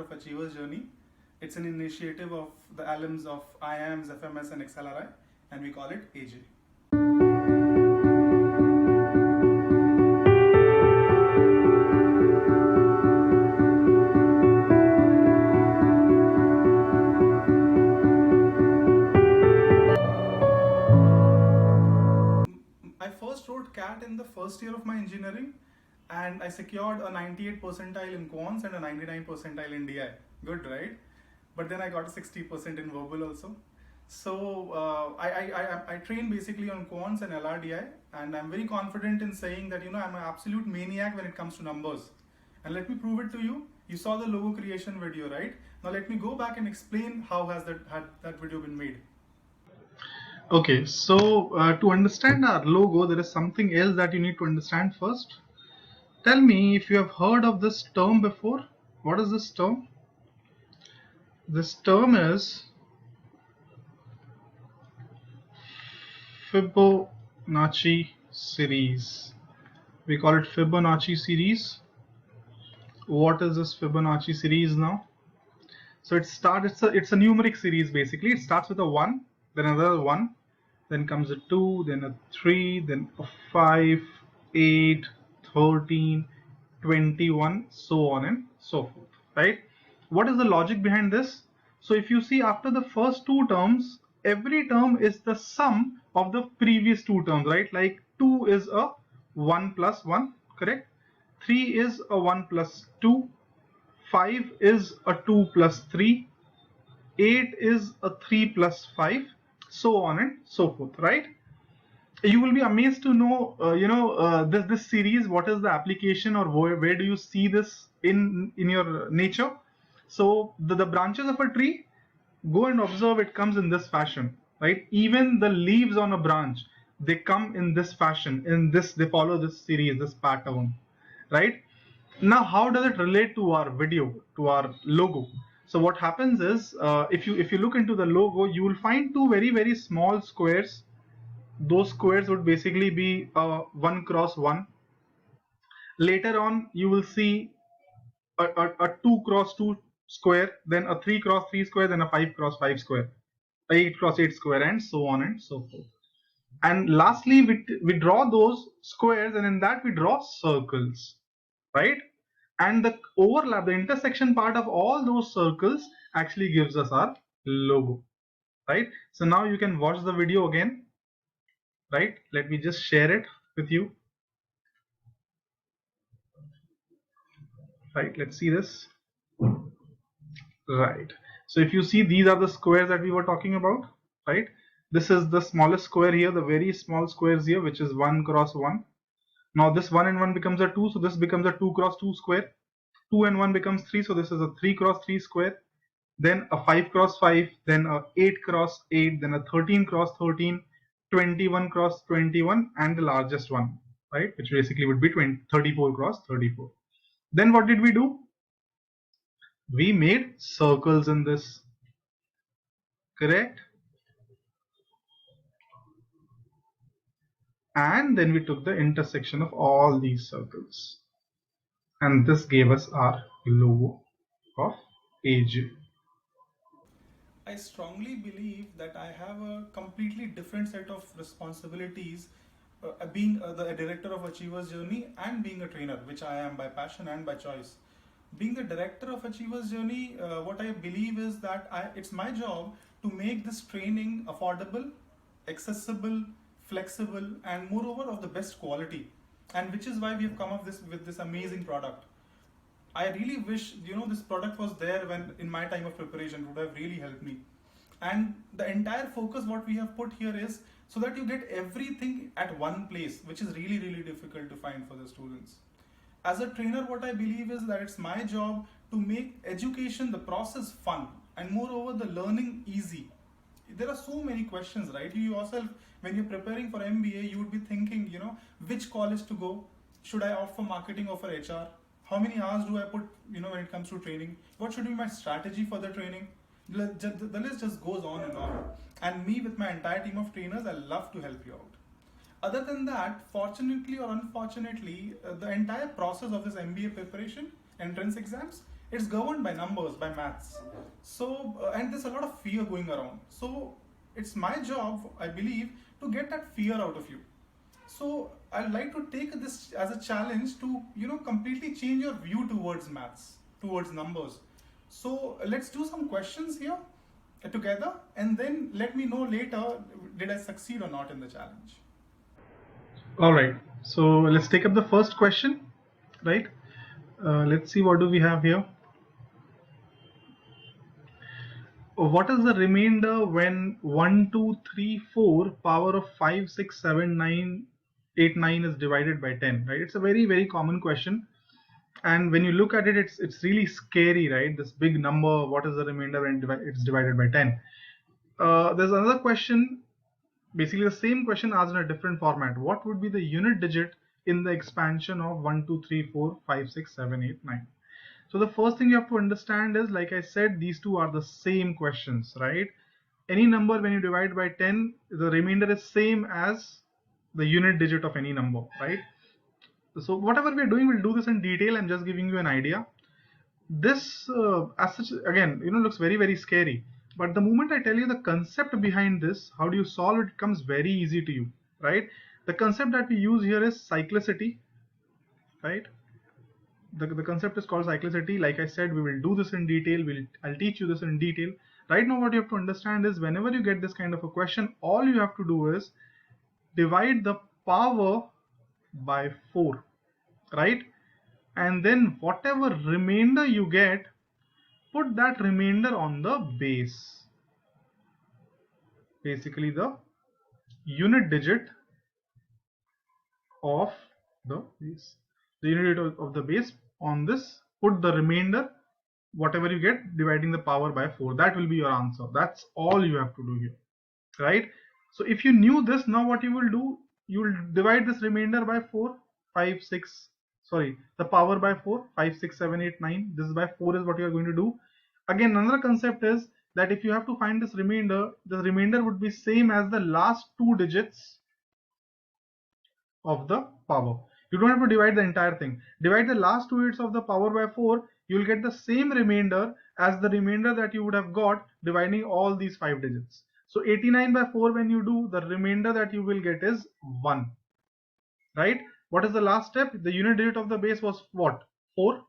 of Achievers Journey. It's an initiative of the alums of IIMs, FMS and XLRI, and we call it AJ. I first wrote CAT in the first year of my engineering, and I secured a 98 percentile in quants and a 99 percentile in DI. Good, right? But then I got a 60% in verbal also. So I train basically on quants and LRDI, and I'm very confident in saying that I'm an absolute maniac when it comes to numbers. And let me prove it to you. You saw the logo creation video, right? Now let me go back and explain how had that video been made. Okay, so to understand our logo, there is something else that you need to understand first. Tell me if you have heard of this term before. What is this term? This term is Fibonacci series. We call it Fibonacci series. What is this Fibonacci series now? So it's a numeric series basically. It starts with a 1, then another 1, then comes a 2, then a 3, then a 5, 8, 13, 21, so on and so forth, right? What is the logic behind this? So if you see, after the first two terms, every term is the sum of the previous two terms, right? Like 2 is a 1 plus 1, correct? 3 is a 1 plus 2, 5 is a 2 plus 3, 8 is a 3 plus 5, so on and so forth, right? You will be amazed to know, this series, what is the application, or where do you see this in your nature? So the branches of a tree, go and observe, it comes in this fashion, right? Even the leaves on a branch, they come in this fashion, they follow this series, this pattern, right? Now how does it relate to our video, to our logo? So what happens is, if you look into the logo, you will find two very, very small squares. Those squares would basically be 1 cross 1. Later on you will see a 2 cross 2 square, then a 3 cross 3 square, then a 5 cross 5 square, 8 cross 8 square, and so on and so forth. And lastly, we draw those squares, and in that we draw circles, right? And the overlap, the intersection part of all those circles actually gives us our logo, right? So now you can watch the video again, right? Let me just share it with you. Right, let's see this. Right, so if you see, these are the squares that we were talking about, right? This is the smallest square here, the very small squares here, which is 1 cross 1. Now this 1 and 1 becomes a 2, so this becomes a 2 cross 2 square. 2 and 1 becomes 3, so this is a 3 cross 3 square. Then a 5 cross 5, then a 8 cross 8, then a 13 cross 13, 21 cross 21, and the largest one, right, which basically would be 34 cross 34. Then what did we do? We made circles in this, correct? And then we took the intersection of all these circles, and this gave us our logo of AJ. I strongly believe that I have a completely different set of responsibilities, being the director of Achievers Journey and being a trainer, which I am by passion and by choice. Being the director of Achievers Journey, what I believe is that it's my job to make this training affordable, accessible, flexible, and moreover of the best quality. And which is why we have come up with this amazing product. I really wish this product was there when in my time of preparation. It would have really helped me. And the entire focus what we have put here is so that you get everything at one place, which is really, really difficult to find for the students. As a trainer, what I believe is that it's my job to make education, the process, fun, and moreover the learning easy. There are so many questions, right? You yourself, when you're preparing for MBA, you would be thinking, which college to go? Should I opt for marketing or for HR? How many hours do I put, when it comes to training? What should be my strategy for the training? The list just goes on and on. And me with my entire team of trainers, I love to help you out. Other than that, fortunately or unfortunately, the entire process of this MBA preparation, entrance exams, It's governed by numbers, by maths. So, and there's a lot of fear going around. So, it's my job, I believe, to get that fear out of you. So, I'd like to take this as a challenge to, completely change your view towards maths, towards numbers. So, let's do some questions here together, and then let me know later, did I succeed or not in the challenge. All right, so let's take up the first question, right? Let's see, what do we have here? What is the remainder when 1, 2, 3, 4 power of 5, 6, 7, 9, 8, 9 is divided by 10, right? It's a very, very common question. And when you look at it, it's really scary, right? This big number, what is the remainder when it's divided by 10? There's another question, basically the same question asked in a different format. What would be the unit digit in the expansion of 1, 2, 3, 4, 5, 6, 7, 8, 9? So the first thing you have to understand is, like I said, these two are the same questions, right? Any number when you divide by 10, the remainder is same as the unit digit of any number, right? So whatever we're doing, we'll do this in detail. I'm just giving you an idea. This as such, again, looks very, very scary, but the moment I tell you the concept behind this, how do you solve it, comes very easy to you, right? The concept that we use here is cyclicity, right? The concept is called cyclicity. Like I said, we will do this in detail. I'll teach you this in detail. Right now what you have to understand is, whenever you get this kind of a question, all you have to do is divide the power by 4, right? And then whatever remainder you get, put that remainder on the base, basically the unit digit of the base, the unit of the base. On this, put the remainder, whatever you get, dividing the power by 4. That will be your answer. That's all you have to do here, right? So if you knew this, now what you will do, you will divide this remainder by 4, 5, 6, sorry, the power by 4, 5, 6, 7, 8, 9. This is by 4 is what you are going to do. Again, another concept is that if you have to find this remainder, the remainder would be same as the last 2 digits of the power. You don't have to divide the entire thing. Divide the last 2 digits of the power by 4, you will get the same remainder as the remainder that you would have got dividing all these 5 digits. So 89 by 4, when you do, the remainder that you will get is 1, right? What is the last step? The unit digit of the base was what? 4.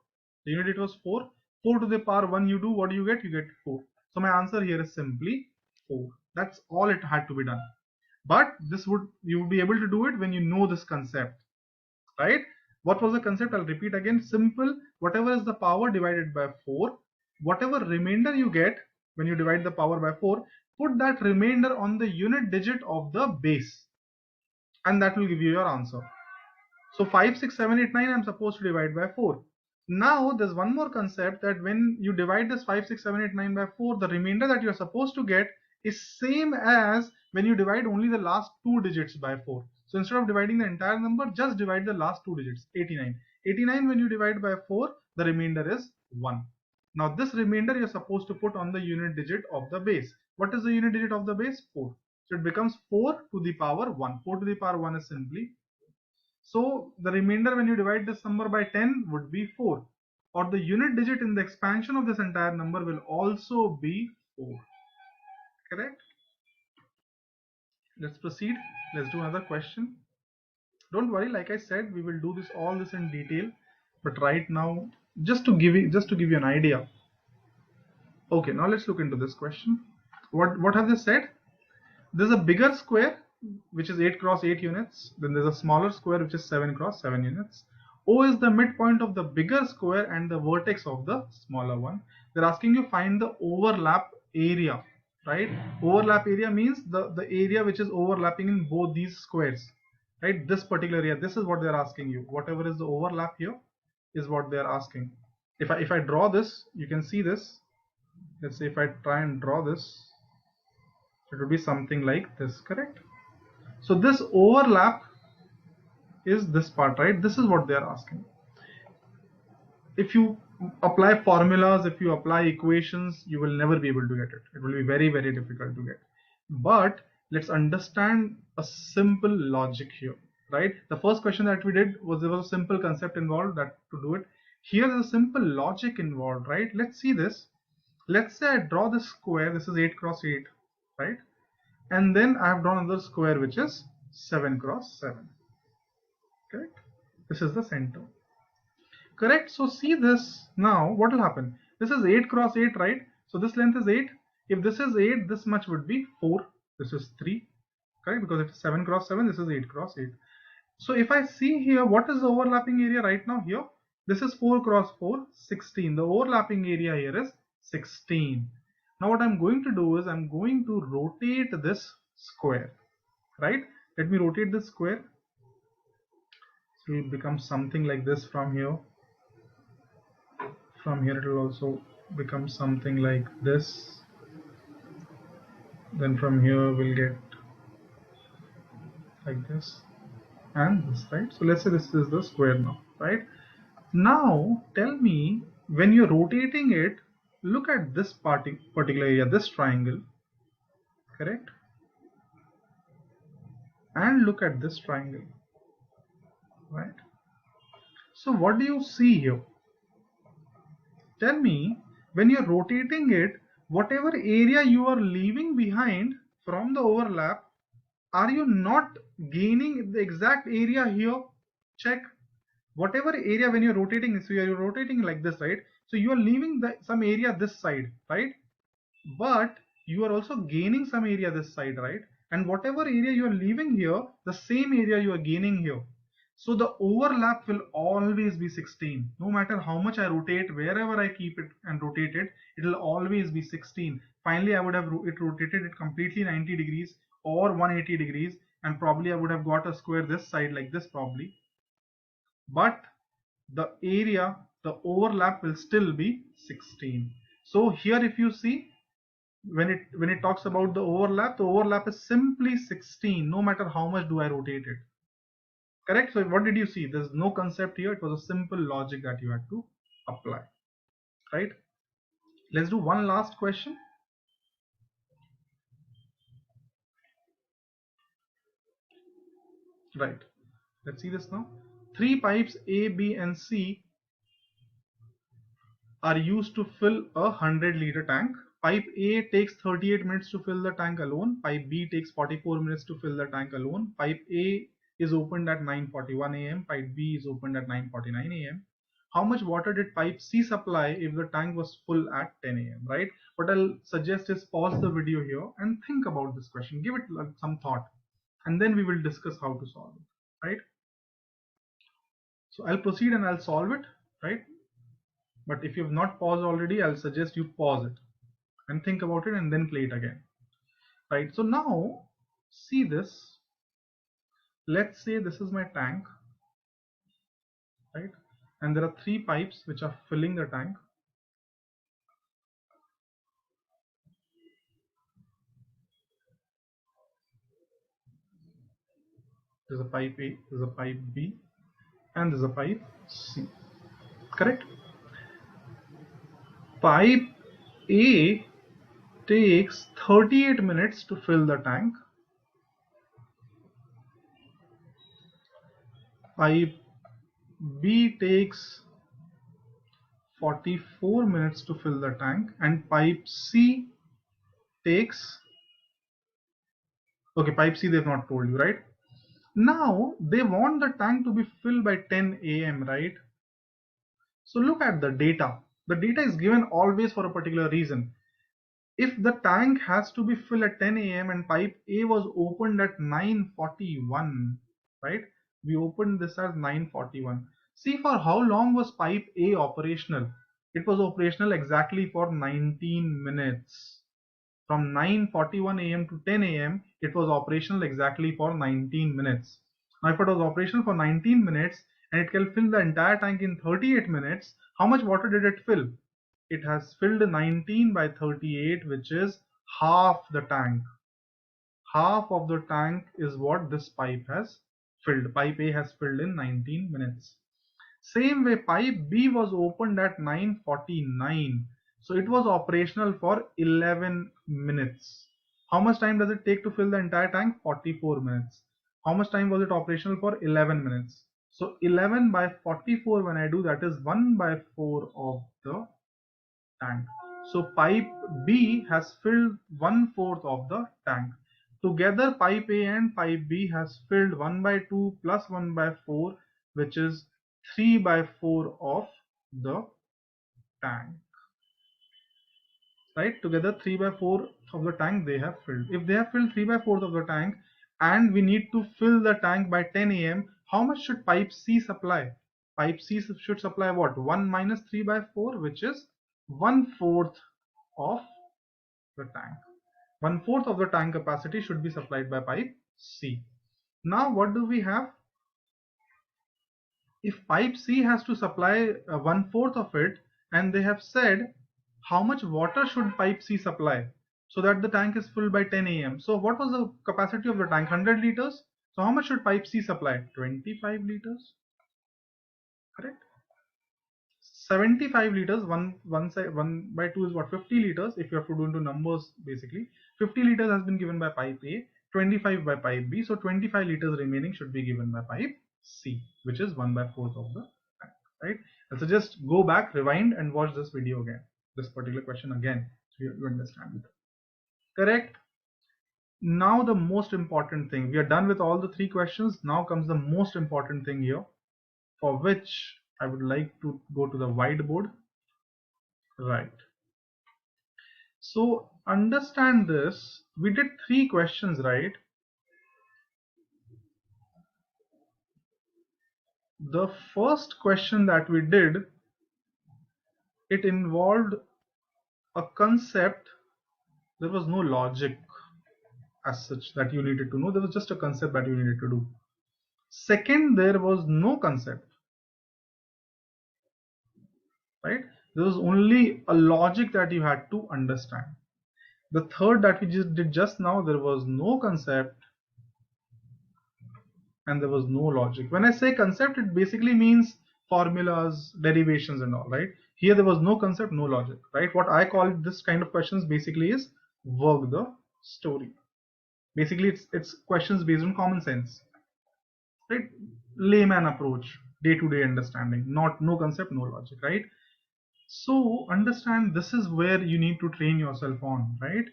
The unit digit was 4. 4 to the power 1 you do, what do you get? You get 4. So my answer here is simply 4. That's all it had to be done. But you would be able to do it when you know this concept, right? What was the concept? I'll repeat again. Simple. Whatever is the power divided by 4, whatever remainder you get when you divide the power by 4, put that remainder on the unit digit of the base, and that will give you your answer. So 5, 6, 7, 8, 9, I'm supposed to divide by 4. Now there's one more concept, that when you divide this 5, 6, 7, 8, 9 by 4, the remainder that you're supposed to get is same as when you divide only the last 2 digits by 4. So instead of dividing the entire number, just divide the last 2 digits, 89. 89 when you divide by 4, the remainder is 1. Now this remainder you're supposed to put on the unit digit of the base. What is the unit digit of the base? 4. So it becomes 4 to the power 1. 4 to the power 1 is simply. So the remainder when you divide this number by 10 would be 4, or the unit digit in the expansion of this entire number will also be 4. Correct? Let's proceed. Let's do another question. Don't worry, like I said, we will do all this in detail, but right now, just to give you an idea. Okay, now let's look into this question. What have they said? There's a bigger square which is 8 cross 8 units. Then there's a smaller square which is 7 cross 7 units. O is the midpoint of the bigger square and the vertex of the smaller one. They're asking you find the overlap area, right? Overlap area means the area which is overlapping in both these squares, right? This particular area, this is what they're asking you. Whatever is the overlap here is what they're asking. If I draw this, you can see this. Let's say if I try and draw this, it will be something like this, correct? So this overlap is this part, right? This is what they are asking. If you apply formulas, if you apply equations, you will never be able to get it. It will be very, very difficult to get. But let's understand a simple logic here, right? The first question that we did was, there was a simple concept involved that to do it. Here there's a simple logic involved, right? Let's see this. Let's say I draw this square, this is 8 cross 8, right? And then I have drawn another square which is 7 cross 7, correct? This is the center, correct? So see this, now what will happen? This is 8 cross 8, right? So this length is 8. If this is 8, this much would be 4. This is 3, correct? Because it's 7 cross 7, this is 8 cross 8. So if I see here, what is the overlapping area right now here? This is 4 cross 4, 16. The overlapping area here is 16. Now what I'm going to do is I'm going to rotate this square, right? Let me rotate this square. So it becomes something like this from here. From here it will also become something like this. Then from here we'll get like this and this, right? So let's say this is the square now, right? Now tell me, when you're rotating it, look at this particular area, this triangle, correct? And look at this triangle, right? So what do you see here? Tell me, when you're rotating it, whatever area you are leaving behind from the overlap, are you not gaining the exact area here? Check. Whatever area, when you're rotating, so you're rotating like this, right? So you are leaving some area this side, right? But you are also gaining some area this side, right? And whatever area you are leaving here, the same area you are gaining here. So the overlap will always be 16. No matter how much I rotate, wherever I keep it and rotate it, it will always be 16. Finally, I would have rotated it completely 90 degrees or 180 degrees, and probably I would have got a square this side like this probably. But the area, the overlap will still be 16. So here if you see, when it talks about the overlap is simply 16, no matter how much do I rotate it, correct? So what did you see? There's no concept here. It was a simple logic that you had to apply, right? Let's do one last question. Right, let's see this now. Three pipes A, B and C are used to fill a 100-liter tank. Pipe A takes 38 minutes to fill the tank alone. Pipe B takes 44 minutes to fill the tank alone. Pipe A is opened at 9:41 a.m. Pipe B is opened at 9:49 a.m. How much water did pipe C supply if the tank was full at 10 a.m., right? What I'll suggest is pause the video here and think about this question. Give it some thought, and then we will discuss how to solve it, right? So I'll proceed and I'll solve it, right? But if you've not paused already, I'll suggest you pause it and think about it and then play it again, right? So now see this. Let's say this is my tank, right? And there are three pipes which are filling the tank. There's a pipe A, there's a pipe B, and there's a pipe C, correct? Pipe A takes 38 minutes to fill the tank. Pipe B takes 44 minutes to fill the tank, and pipe C takes, okay, pipe C they've not told you, right? Now they want the tank to be filled by 10 a.m., right? So look at the data. The data is given always for a particular reason. If the tank has to be filled at 10 a.m. and pipe A was opened at 9:41, right? We opened this at 9:41. See, for how long was pipe A operational? It was operational exactly for 19 minutes. From 9:41 a.m. to 10 a.m. it was operational exactly for 19 minutes. Now if it was operational for 19 minutes and it can fill the entire tank in 38 minutes, how much water did it fill? It has filled 19 by 38, which is half the tank. Half of the tank is what this pipe has filled. Pipe A has filled in 19 minutes. Same way, pipe B was opened at 9:49. So it was operational for 11 minutes. How much time does it take to fill the entire tank? 44 minutes. How much time was it operational for? 11 minutes. So 11 by 44 when I do that is 1 by 4 of the tank. So pipe B has filled 1/4 of the tank. Together pipe A and pipe B has filled 1 by 2 plus 1 by 4, which is 3 by 4 of the tank. Right, together 3 by 4 of the tank they have filled. If they have filled 3 by 4 of the tank and we need to fill the tank by 10 a.m., how much should pipe C supply? Pipe C should supply what? 1 minus 3 by 4, which is 1/4 of the tank. 1/4 of the tank capacity should be supplied by pipe C. Now what do we have? If pipe C has to supply 1/4 of it, and they have said how much water should pipe C supply so that the tank is full by 10 a.m. So what was the capacity of the tank? 100 liters. So how much should pipe C supply? 25 liters. Correct. 75 liters. One by 2 is what? 50 liters. If you have to do into numbers, basically 50 liters has been given by pipe A, 25 by pipe B. So 25 liters remaining should be given by pipe C, which is 1 by 4th of the tank. Right. So just go back, rewind, and watch this video again. This particular question again, so you understand it. Correct. Now the most important thing. We are done with all the 3 questions. Now comes the most important thing here, for which I would like to go to the whiteboard. Right. So understand this. We did 3 questions, right? The first question that we did, it involved a concept. There was no logic as such that you needed to know. There was just a concept that you needed to do. Second, there was no concept, right? There was only a logic that you had to understand. The third that we just did just now, there was no concept and there was no logic. When I say concept, it basically means formulas, derivations and all, right? Here there was no concept, no logic, right? What I call this kind of questions basically is work the story. Basically, it's questions based on common sense, right? Layman approach, day-to-day understanding, not no concept, no logic, right? So understand this is where you need to train yourself on, right?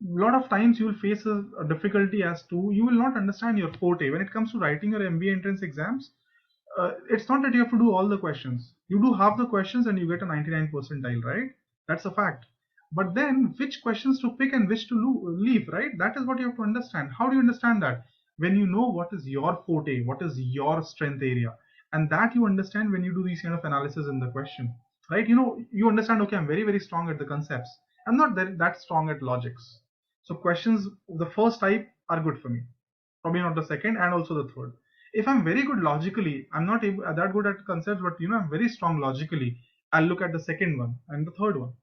A lot of times you will face a difficulty as to you will not understand your forte when it comes to writing your MBA entrance exams. It's not that you have to do all the questions. You do half the questions and you get a 99 percentile, right? That's a fact. But then which questions to pick and which to leave, right? That is what you have to understand. How do you understand that? When you know what is your forte, what is your strength area, and that you understand when you do these kind of analysis in the question, right? You understand, okay, I'm very, very strong at the concepts. I'm not that strong at logics. So questions, the first type are good for me. Probably not the second and also the third. If I'm very good logically, I'm not that good at concepts, but I'm very strong logically, I'll look at the second one and the third one.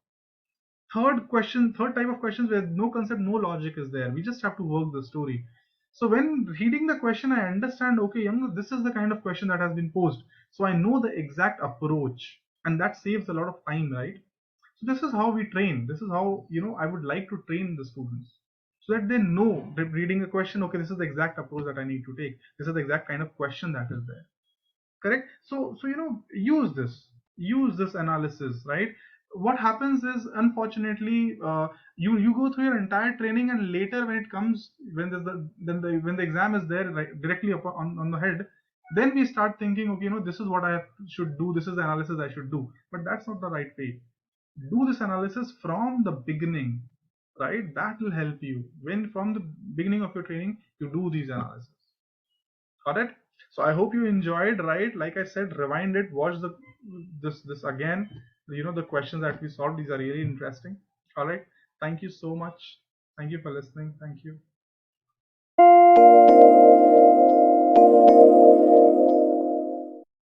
Third type of questions where no concept, no logic is there. We just have to work the story. So when reading the question, I understand, okay, this is the kind of question that has been posed. So I know the exact approach, and that saves a lot of time, right? So this is how we train. This is how, I would like to train the students so that they know that reading a question, okay, this is the exact approach that I need to take. This is the exact kind of question that is there. Correct. So use this analysis, right? What happens is, unfortunately, you go through your entire training, and later when it comes, when the exam is there, right, directly on the head, then we start thinking, okay, this is what I should do, this is the analysis I should do. But that's not the right way. Do this analysis from the beginning, right? That will help you when from the beginning of your training you do these analysis. Got it? So I hope you enjoyed, right? Like I said, rewind it, watch this again. The questions that we solved, these are really interesting. All right. Thank you so much. Thank you for listening. Thank you.